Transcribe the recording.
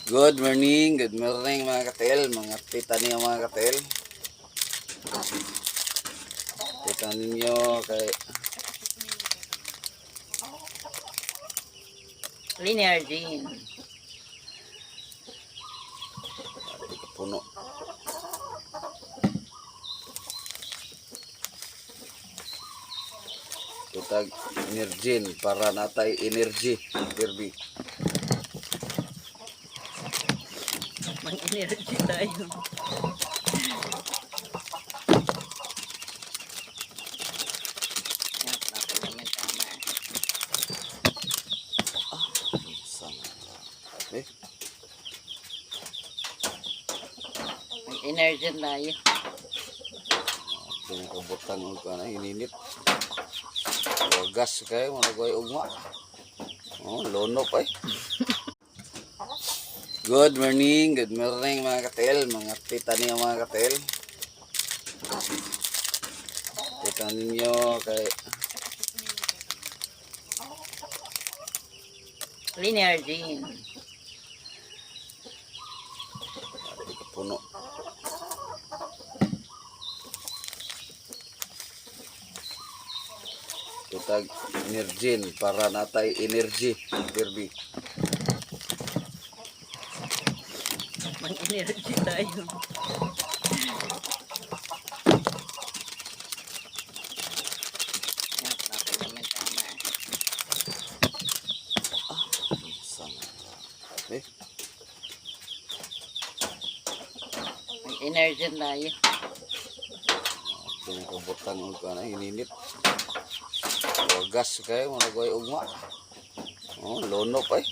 Good morning mga katel, mga tita niyo mga katel. Tita ninyo kay Linear Jean. puno. Tutag energy para natay energy, Kirby. Mag-energy tayo. Yan, natin naman tama. Eh, Mag-energy tayo. pinakabutan og kana ininit. Gas kayo mga ugma. Oh, lonop ay. Good morning mga katel, mga tita niyo mga katel. Tita ninyo kay Linear Jean. puno. Tutag energy para natay energy, Kirby. Mag-energy tayo. Yan, natin naman tama. Eh, Mag-energy tayo. pinakabutan og kana ininit. Gas kayo mga ugma. Oh, lonop ay.